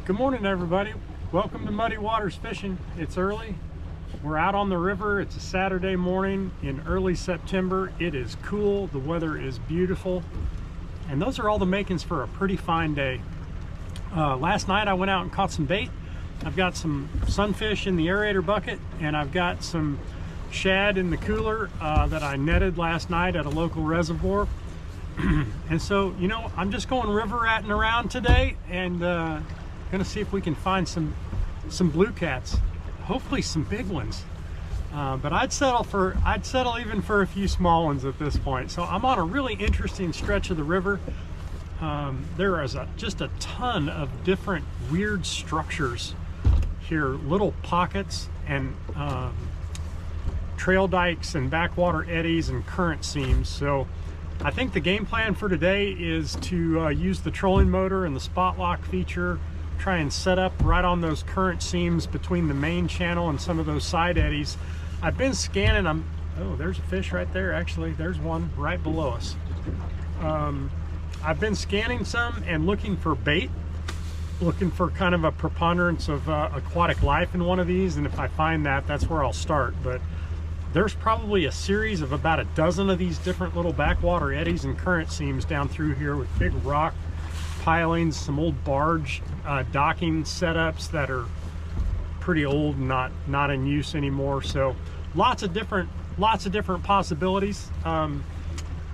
Good morning, everybody. Welcome to Muddy Waters Fishing. It's early. We're out on the river. It's a Saturday morning in early September. It is cool. The weather is beautiful. And those are all the makings for a pretty fine day. Last night I went out and caught some bait. I've got some sunfish in the aerator bucket, and I've got some shad in the cooler that I netted last night at a local reservoir. And so, you know, I'm just going river ratting around today and gonna see if we can find some blue cats, hopefully some big ones. But I'd settle even for a few small ones at this point. So I'm on a really interesting stretch of the river. There is just a ton of different weird structures here, little pockets and trail dikes and backwater eddies and current seams. So I think the game plan for today is to use the trolling motor and the spot lock feature, try and set up right on those current seams between the main channel and some of those side eddies. I've been scanning them. Oh, there's a fish right there. Actually, there's one right below us. I've been scanning some and looking for bait, looking for kind of a preponderance of aquatic life in one of these, and if I find that, that's where I'll start. But there's probably a series of about a dozen of these different little backwater eddies and current seams down through here with big rock pilings, some old barge docking setups that are pretty old and not in use anymore. So lots of different possibilities. I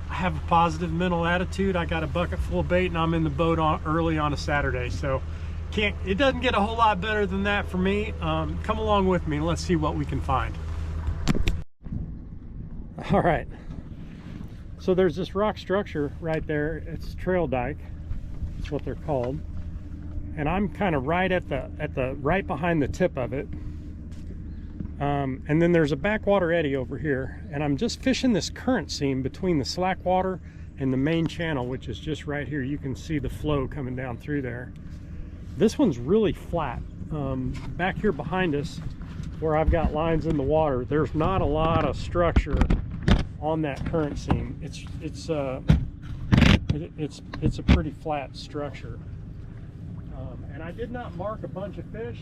have a positive mental attitude. I got a bucket full of bait and I'm in the boat early on a Saturday, so it doesn't get a whole lot better than that for me. Come along with me and let's see what we can find. All right, so there's this rock structure right there. It's trail dike. That's what they're called, and I'm kind of right at the right behind the tip of it. And then there's a backwater eddy over here, and I'm just fishing this current seam between the slack water and the main channel, which is just right here. You can see the flow coming down through there. This one's really flat. Back here behind us, where I've got lines in the water, there's not a lot of structure on that current seam. It's a pretty flat structure. And I did not mark a bunch of fish.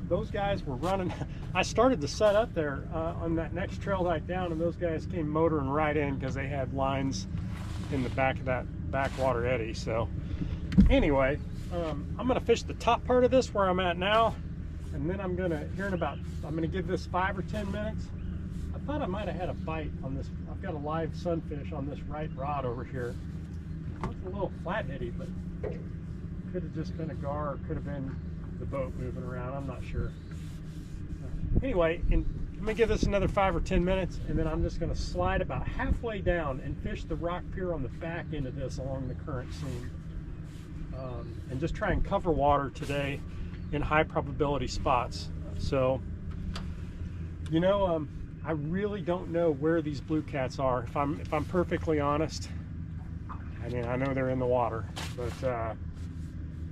Those guys were running. I started to set up there on that next trail dike down, and those guys came motoring right in because they had lines in the back of that backwater eddy. So anyway, I'm gonna fish the top part of this where I'm at now, and then I'm gonna give this 5 or 10 minutes. I thought I might have had a bite on this. I've got a live sunfish on this right rod over here. It's a little flat eddy, but could have just been a gar, or could have been the boat moving around. I'm not sure. Anyway, I'm gonna give this another 5 or 10 minutes, and then I'm just gonna slide about halfway down and fish the rock pier on the back end of this along the current seam, and just try and cover water today in high probability spots. So, you know, I really don't know where these blue cats are. If I'm perfectly honest, I mean, I know they're in the water, but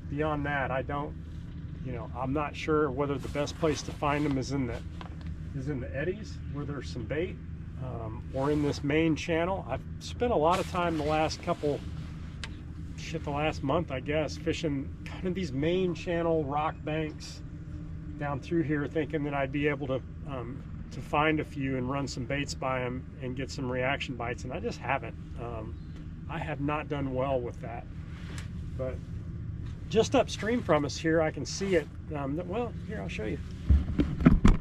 beyond that, I don't. You know, I'm not sure whether the best place to find them is in the eddies where there's some bait, or in this main channel. I've spent a lot of time the last month, I guess, fishing kind of these main channel rock banks down through here, thinking that I'd be able to find a few and run some baits by them and get some reaction bites, and I just haven't. I have not done well with that. But just upstream from us here, I can see it. Well, here, I'll show you.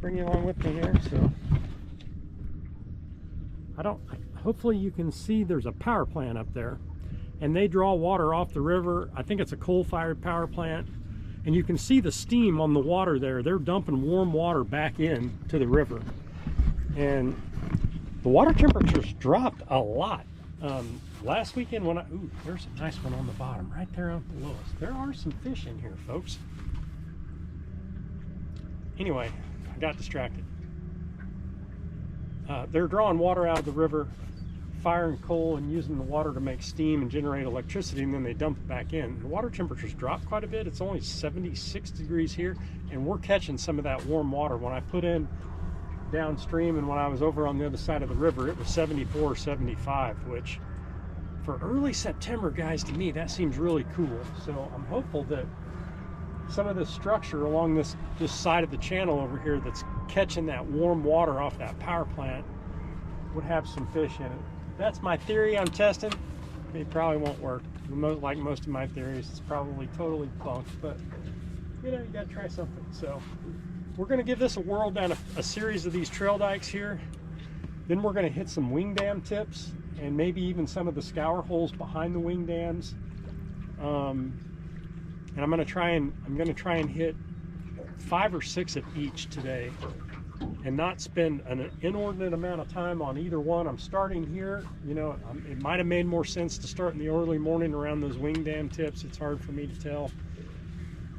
Bring you along with me here. So hopefully you can see there's a power plant up there, and they draw water off the river. I think it's a coal-fired power plant, and you can see the steam on the water there. They're dumping warm water back in to the river, and the water temperatures dropped a lot. Last weekend when there's a nice one on the bottom right there up below us. There are some fish in here, folks. Anyway, I got distracted. They're drawing water out of the river, firing coal and using the water to make steam and generate electricity, and then they dump it back in. The water temperatures dropped quite a bit. It's only 76 degrees here, and we're catching some of that warm water. When I put in downstream and when I was over on the other side of the river, it was 74, 75, which for early September, guys, to me that seems really cool. So I'm hopeful that some of this structure along this side of the channel over here that's catching that warm water off that power plant would have some fish in it. That's my theory I'm testing. It probably won't work. Like most of my theories, it's probably totally bunk, but you know, you gotta try something. So we're gonna give this a whirl down a series of these trail dikes here. Then we're gonna hit some wing dam tips and maybe even some of the scour holes behind the wing dams. And I'm gonna try and hit 5 or 6 of each today, and not spend an inordinate amount of time on either one. I'm starting here. You know, it might have made more sense to start in the early morning around those wing dam tips. It's hard for me to tell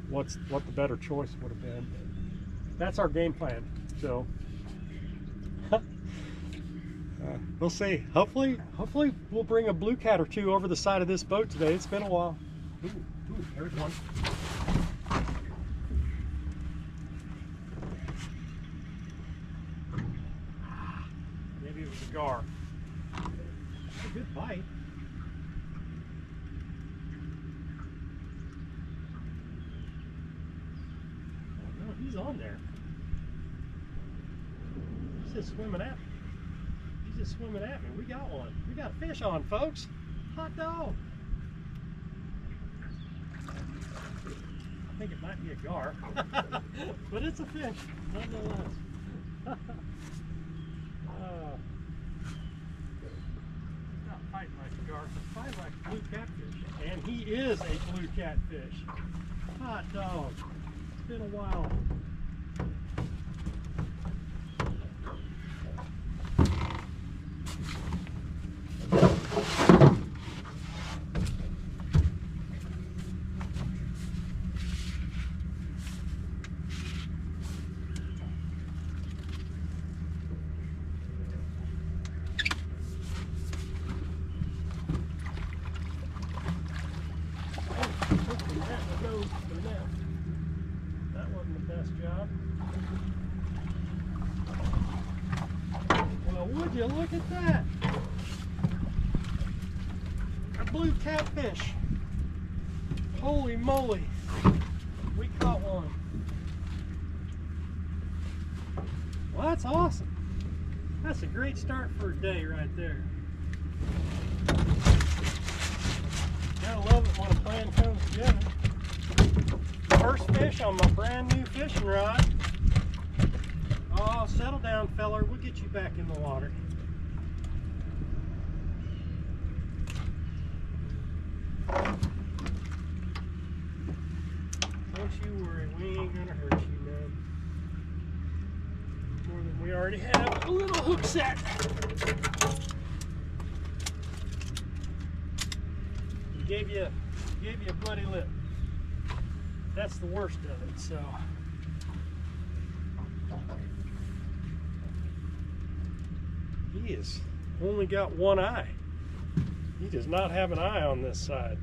what the better choice would have been. That's our game plan. So we'll see. Hopefully we'll bring a blue cat or two over the side of this boat today. It's been a while. Ooh, there's one. Maybe it was a gar. That's a good bite. Oh no, he's on there. He's just swimming at me. He's just swimming at me. We got one. We got fish on, folks. Hot dog. I think it might be a gar, but it's a fish, nonetheless. Not fighting like a gar, but fighting like a blue catfish. And he is a blue catfish. Hot dog. It's been a while. That wasn't the best job. Well, would you look at that? A blue catfish. Holy moly. We caught one. Well, that's awesome. That's a great start for a day right there. Gotta love it when a plan comes together. First fish on my brand new fishing rod. Oh, settle down, feller. We'll get you back in the water. Don't you worry, we ain't gonna hurt you, man. More than we already have. A little hook set. Gave you a bloody lip. That's the worst of it. So he has only got one eye. He does not have an eye on this side.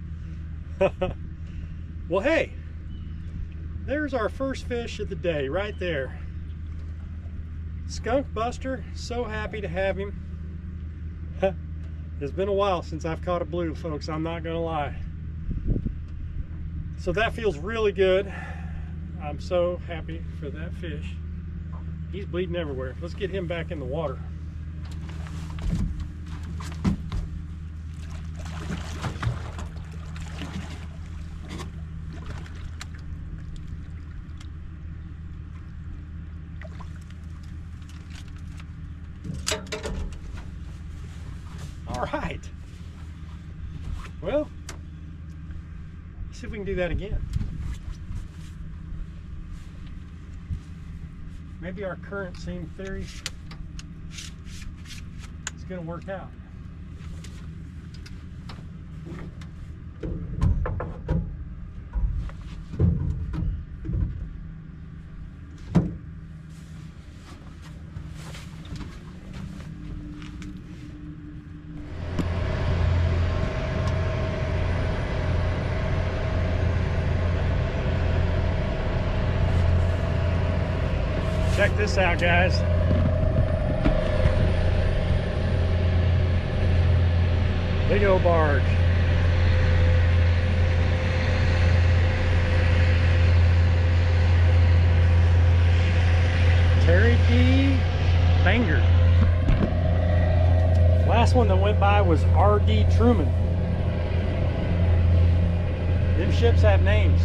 Well, hey, there's our first fish of the day right there. Skunk Buster, so happy to have him. It's been a while since I've caught a blue, folks, I'm not gonna lie. So that feels really good. I'm so happy for that fish. He's bleeding everywhere. Let's get him back in the water. All right. Well, let's see if we can do that again. Maybe our current same theory is going to work out. Check this out, guys. Big old barge. Larry D. Banger. Last one that went by was R.D. Truman. Them ships have names.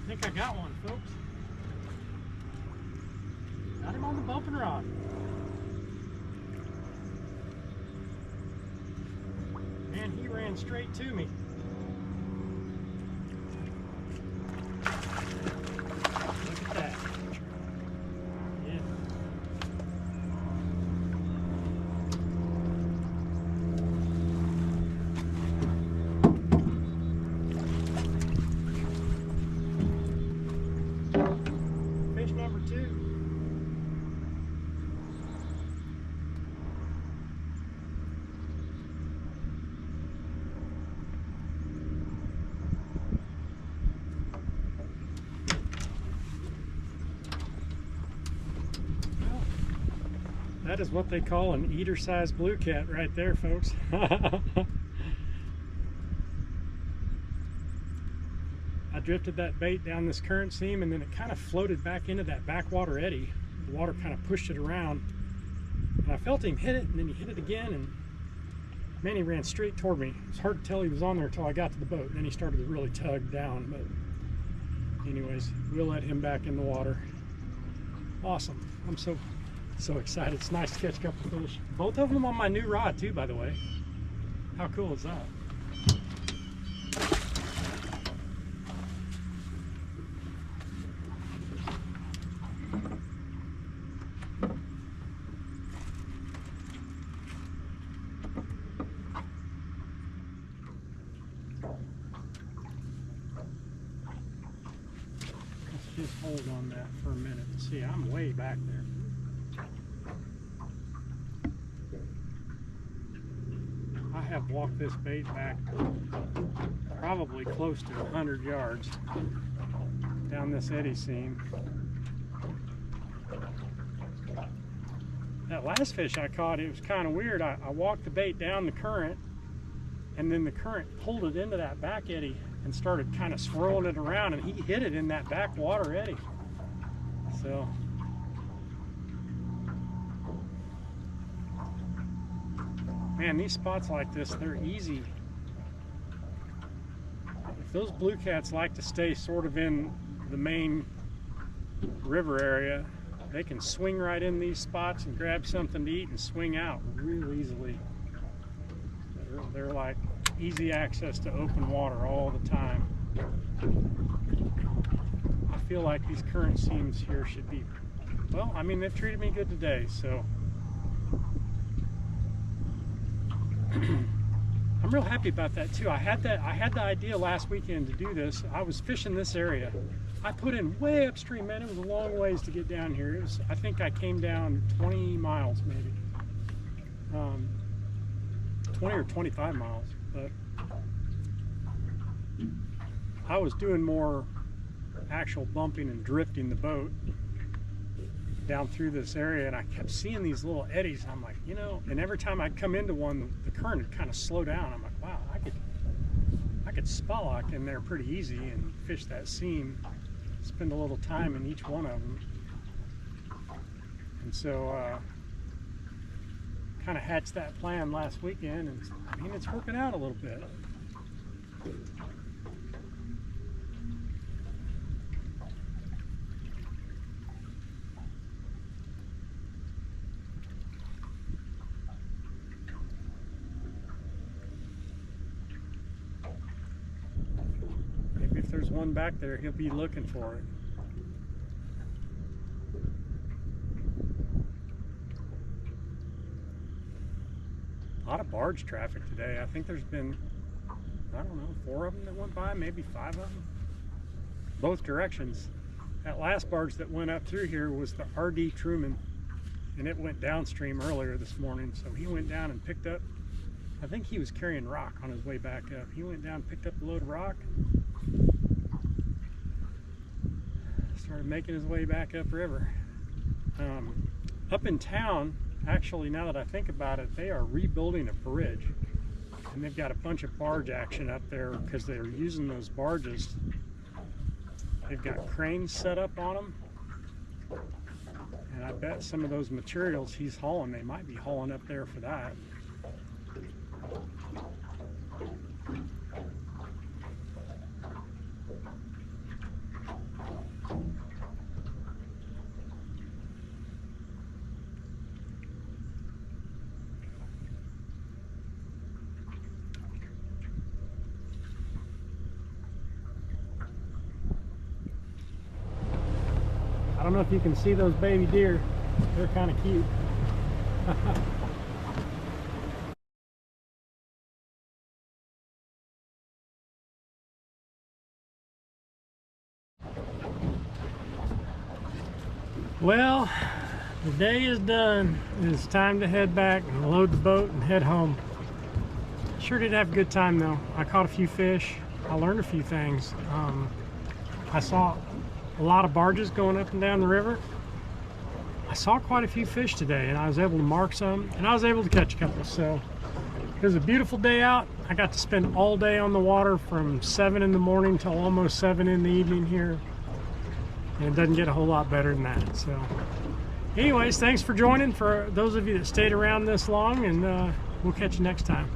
I think I got one, folks. Got him on the bumping rod. And he ran straight to me. Look at that. Yeah. Fish number 2. That is what they call an eater-sized blue cat right there, folks. I drifted that bait down this current seam, and then it kind of floated back into that backwater eddy. The water kind of pushed it around, and I felt him hit it, and then he hit it again, and man, he ran straight toward me. It was hard to tell he was on there until I got to the boat, and then he started to really tug down. But anyways, we'll let him back in the water. Awesome. I'm so excited. It's nice to catch a couple fish. Both of them on my new rod too, by the way. How cool is that? Let's just hold on that for a minute. See, I'm way back there. I have walked this bait back probably close to 100 yards down this eddy seam. That last fish I caught, it was kind of weird. I walked the bait down the current, and then the current pulled it into that back eddy and started kind of swirling it around, and he hit it in that backwater eddy. So man, these spots like this, they're easy. If those blue cats like to stay sort of in the main river area, they can swing right in these spots and grab something to eat and swing out real easily. They're like easy access to open water all the time. I feel like these current seams here should be, well, I mean, they've treated me good today, so I'm real happy about that too. I had the idea last weekend to do this. I was fishing this area. I put in way upstream, man. It was a long ways to get down here. It was, I think I came down 20 miles maybe. 20 or 25 miles. But I was doing more actual bumping and drifting the boat down through this area, and I kept seeing these little eddies. I'm like, you know, and every time I'd come into one, the current would kind of slow down. I'm like, wow, I could spot in there pretty easy and fish that seam, spend a little time in each one of them. And so kind of hatched that plan last weekend, and I mean, it's working out a little bit. Maybe if there's one back there, he'll be looking for it. A lot of barge traffic today. I think there's been, I don't know, 4 of them that went by, maybe 5 of them. Both directions. That last barge that went up through here was the R.D. Truman, and it went downstream earlier this morning. So he went down and picked up, I think he was carrying rock on his way back up. He went down and picked up a load of rock, started making his way back upriver. Up in town, actually, now that I think about it, they are rebuilding a bridge, and they've got a bunch of barge action up there because they're using those barges. They've got cranes set up on them, and I bet some of those materials he's hauling, they might be hauling up there for that. I don't know if you can see those baby deer. They're kind of cute. Well, the day is done. It's time to head back and load the boat and head home. Sure did have a good time though. I caught a few fish. I learned a few things. I saw a lot of barges going up and down the river. I saw quite a few fish today, and I was able to mark some, and I was able to catch a couple. So it was a beautiful day out. I got to spend all day on the water from 7 in the morning till almost 7 in the evening here. And it doesn't get a whole lot better than that. So anyways, thanks for joining, for those of you that stayed around this long, and we'll catch you next time.